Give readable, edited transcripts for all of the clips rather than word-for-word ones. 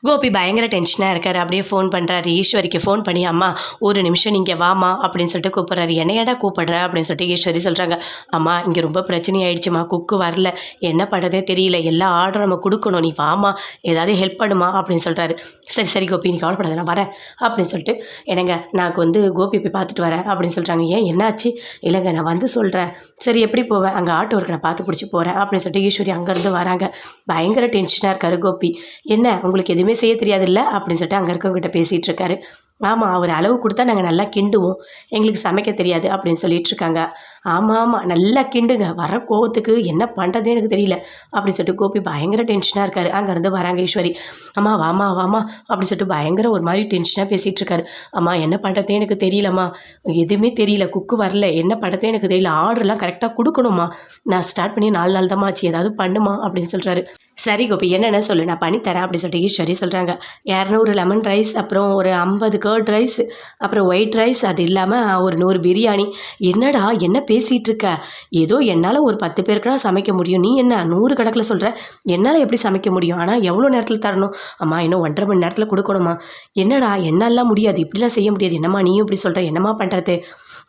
கோபி பயங்கர டென்ஷனாக இருக்காரு. அப்படியே ஃபோன் பண்ணுறாரு. ஈஸ்வரிக்கு ஃபோன் பண்ணி, "அம்மா ஒரு நிமிஷம் நீங்க வாம்மா" அப்படின்னு சொல்லிட்டு கூப்பிட்றாரு. "என்ன ஏன்டா கூப்பிடுற?" அப்படின்னு சொல்லிட்டு ஈஸ்வரி சொல்கிறாங்க. "அம்மா இங்கே ரொம்ப பிரச்சனை ஆயிடுச்சுமா. குக்கு வரல. என்ன பண்ணுறதே தெரியல. எல்லா ஆர்டரும் நம்ம கொடுக்கணும். நீ வாம்மா, ஏதாவது ஹெல்ப் பண்ணுமா" அப்படின்னு சொல்கிறாரு. "சரி சரி கோபி, நீ கவலைப்படாத, நான் வரேன்" அப்படின்னு சொல்லிட்டு, "என்னங்க நான் வந்து கோபி போய் பார்த்துட்டு வரேன்" அப்படின்னு சொல்கிறாங்க. "ஏன் என்னாச்சு?" "இல்லைங்க நான் வந்து சொல்கிறேன்." "சரி எப்படி போவேன்?" "அங்கே ஆட்டோ இருக்கு, நான் பார்த்து பிடிச்சி போகிறேன்" அப்படின்னு சொல்லிட்டு ஈஸ்வரி அங்கேருந்து வராங்க. பயங்கர டென்ஷனாக இருக்காரு கோபி. "என்ன உங்களுக்கு எதுவுமே செய்ய தெரியாதுல்ல" அப்படின்னு சொல்லிட்டு அங்கே இருக்கவங்ககிட்ட பேசிகிட்டு இருக்காரு. "ஆமாம், அவர் அளவு கொடுத்தா நாங்கள் நல்லா கிண்டுவோம், எங்களுக்கு சமைக்க தெரியாது" அப்படின்னு சொல்லிட்டு இருக்காங்க. "ஆமாம் ஆமாம், நல்லா கிண்டுங்க, வர கோவத்துக்கு என்ன பண்ணுறதே எனக்கு தெரியல" அப்படின்னு சொல்லிட்டு கோபி பயங்கர டென்ஷனாக இருக்காரு. அங்கேருந்து வராங்க ஈஸ்வரி. "அம்மா வாமா வாமா" அப்படின்னு சொல்லிட்டு பயங்கர ஒரு மாதிரி டென்ஷனாக பேசிகிட்டு இருக்காரு. "அம்மா என்ன பண்ணுறதே எனக்கு தெரியலம்மா, எதுவுமே தெரியல, குக்கு வரல, என்ன பண்ணுறதே எனக்கு தெரியல, ஆர்டர்லாம் கரெக்டாக கொடுக்கணுமா, நான் ஸ்டார்ட் பண்ணி 4 நாள் தான்மா ஆச்சு, ஏதாவது பண்ணுமா" அப்படின்னு சொல்கிறாரு. "சரி கோபி, என்னென்ன சொல்லு, நான் பண்ணித்தரேன்" அப்படின்னு சொல்லிட்டு ஈஸ்வரி சொல்கிறாங்க. 200 லெமன் ரைஸ், அப்புறம் ஒரு 50 கர்ட் ரைஸ், அப்புறம் ஒயிட் ரைஸ், அது இல்லாமல் ஒரு 100 பிரியாணி. "என்னடா என்ன பேசிகிட்டு இருக்க? ஏதோ என்னால் ஒரு 10 பேருக்குனா சமைக்க முடியும், நீ என்ன 100 கணக்கில் சொல்கிற? என்னால் எப்படி சமைக்க முடியும்? ஆனால் எவ்வளோ நேரத்தில் தரணும்?" "அம்மா இன்னும் 1.5 மணி நேரத்தில் கொடுக்கணுமா." "என்னடா என்னாலாம் முடியாது, இப்படிலாம் செய்ய முடியாது, என்னம்மா நீயும் இப்படி சொல்கிற, என்னம்மா பண்ணுறது?"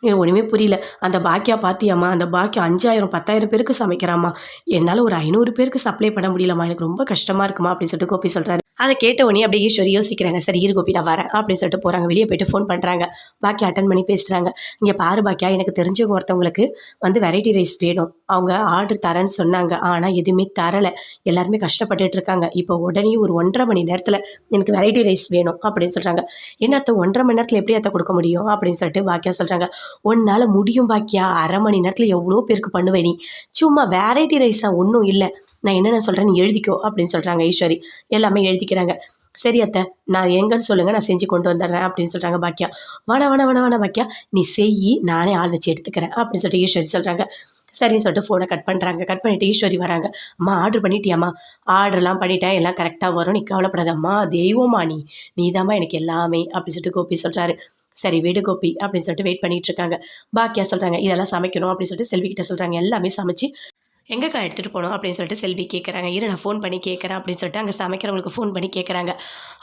"எனக்கு ஒன்றுமே புரியல. அந்த பாக்கியா பார்த்தியாம்மா, அந்த பாக்கியா 5000 10,000 பேருக்கு சமைக்கிறாம்மா, என்னால் ஒரு 500 பேருக்கு சப்ளை பண்ண முடியலம்மா, எனக்கு ரொம்ப கஷ்டமாக இருக்குமா" அப்படின்னு சொல்லிட்டு கோபி சொல்கிறாரு. அதை கேட்ட உடனே அப்படியே ஈஸ்வரி யோசிக்கிறாங்க. "சரி இரு கோபி, நான் வரேன்" அப்படின்னு சொல்லிட்டு போகிறாங்க. வெளியே போயிட்டு ஃபோன் பண்ணுறாங்க. பாக்கியா அட்டன் பண்ணி பேசுகிறாங்க. "இங்கே பாரு பாக்கியா, எனக்கு தெரிஞ்சவங்க ஒருத்தவங்களுக்கு வந்து வெரைட்டி ரைஸ் வேணும், அவங்க ஆர்டர் தரேன்னு சொன்னாங்க, ஆனால் எதுவுமே தரலை, எல்லாருமே கஷ்டப்பட்டுட்டு இருக்காங்க, இப்போ உடனே ஒரு 1.5 மணி நேரத்தில் எனக்கு வெரைட்டி ரைஸ் வேணும்" அப்படின்னு சொல்கிறாங்க. "என்ன அத்தை 1.5 மணி நேரத்தில் எப்படி அத்தை கொடுக்க முடியும்?" அப்படின்னு சொல்லிட்டு பாக்கியா சொல்கிறாங்க. "உன்னால் முடியும் பாக்கியா, 1/2 மணி நேரத்தில் எவ்வளோ பேருக்கு பண்ணுவேன் நீ, சும்மா வெரைட்டி ரைஸ் தான், ஒன்றும் இல்லை, நான் என்னென்ன சொல்கிறேன் நீ எழுதிக்கோ" அப்படின்னு சொல்கிறாங்க ஈஸ்வரி. எல்லாமே எழுதிக்கிறாங்க. "சரி அத்தை, நான் எங்கன்னு சொல்லுங்கள், நான் செஞ்சு கொண்டு வந்துடுறேன்" அப்படின்னு சொல்கிறாங்க பாக்கியா. "வேணா வேணா வேணா வேணா பாக்கியா, நீ செய், நானே ஆள் வச்சு எடுத்துக்கிறேன்" அப்படின்னு சொல்லிட்டு ஈஸ்வரி சொல்கிறாங்க. சரின்னு சொல்லிட்டு ஃபோனை கட் பண்ணுறாங்க. கட் பண்ணிவிட்டு ஈஸ்வரி வராங்க. "அம்மா ஆர்டர் பண்ணிட்டியாம்மா?" "ஆர்டர்லாம் பண்ணிட்டேன், எல்லாம் கரெக்டாக வரும், நீ கவலைப்படாதம்மா, தெய்வமா நீ, நீதாம்மா எனக்கு எல்லாமே" அப்படின்னு சொல்லிட்டு கோபி சொல்கிறாரு. "சரி விடு கோபி" அப்படின்னு சொல்லிட்டு வெயிட் பண்ணிட்டு இருக்காங்க. பாக்கியா சொல்கிறாங்க, "இதெல்லாம் சமைக்கணும்" அப்படின்னு சொல்லிட்டு செல்வி கிட்ட சொல்கிறாங்க. எல்லாமே சமைச்சு எங்கேக்கா எடுத்துகிட்டு போகணும் அப்படின்னு சொல்லிட்டு செல்வி கேட்குறாங்க. "இரு நான் ஃபோன் பண்ணி கேட்குறேன்" அப்படின்னு சொல்லிட்டு அங்கே சமைக்கிறவங்களுக்கு ஃபோன் பண்ணி கேட்குறாங்க.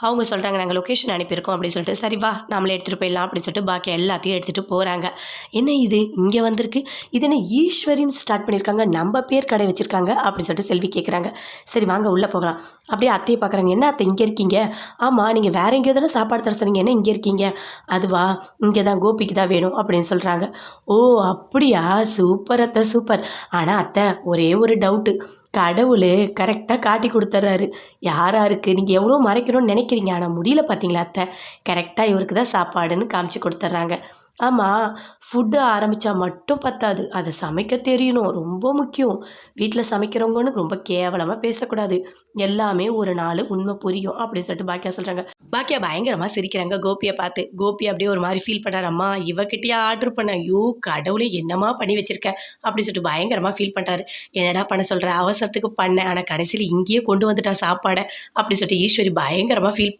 அவங்க சொல்கிறாங்க, "நாங்கள் லொக்கேஷன் அனுப்பியிருக்கோம்" அப்படின்னு சொல்லிட்டு. "சரி வா, நாமளே எடுத்துகிட்டு போயிடலாம்" அப்படின்னு சொல்லிட்டு பாக்கி எல்லாத்தையும் எடுத்துகிட்டு போகிறாங்க. "என்ன இது இங்கே வந்திருக்கு, இது என்ன ஈஸ்வரின்னு ஸ்டார்ட் பண்ணியிருக்காங்க, நம்ம பேர் கடை வச்சுருக்காங்க" அப்படின்னு சொல்லிட்டு செல்வி கேட்குறாங்க. "சரி வாங்க உள்ளே போகலாம்." அப்படியே அத்தையை பார்க்குறாங்க. "என்ன அத்தை இங்கே இருக்கீங்க? ஆமாம் நீங்கள் வேறு எங்கேயோ தானே சாப்பாடு தர சொன்னீங்க, என்ன இங்கே இருக்கீங்க?" "அதுவா, இங்கே தான் கோபிக்கு தான் வேணும்" அப்படின்னு சொல்கிறாங்க. "ஓ அப்படியா, சூப்பர் அத்தை சூப்பர். ஆனால் அத்தை ஒரே ஒரு டவுட்டு, கடவுள் கரெக்டாக காட்டி கொடுத்துட்றாரு, யார் யாருக்கு நீங்கள் எவ்வளோ மறைக்கணும்னு நினைக்கிறீங்க, ஆனால் முடியல பார்த்தீங்களா அத்தை, கரெக்டாக இவருக்கு தான் சாப்பாடுன்னு காமிச்சு கொடுத்துட்றாங்க." "ஆமாம், ஃபுட்டு ஆரம்பித்தா மட்டும் பத்தாது, அதை சமைக்க தெரியணும், ரொம்ப முக்கியம். வீட்டில் சமைக்கிறவங்கன்னு ரொம்ப கேவலமாக பேசக்கூடாது, எல்லாமே ஒரு நாள் உண்மை புரியும்" அப்படின்னு சொல்லிட்டு பாக்கியா சொல்கிறாங்க. பாக்கியா பயங்கரமாக சிரிக்கிறாங்க கோபியை பார்த்து. கோபி அப்படியே ஒரு மாதிரி ஃபீல் பண்ணுறாரு. "அம்மா இவகிட்டயே ஆர்டர் பண்ண, ஐயோ கடவுளே என்னம்மா பண்ணி வச்சிருக்க" அப்படின்னு சொல்லிட்டு பயங்கரமாக ஃபீல் பண்ணுறாரு. "என்னடா பண்ண சொல்கிற, அவசரத்துக்கு பண்ணேன், ஆனால் கடைசியில் இங்கேயே கொண்டு வந்துட்டா சாப்பாடை" அப்படின்னு சொல்லிட்டு ஈஸ்வரி பயங்கரமாக ஃபீல்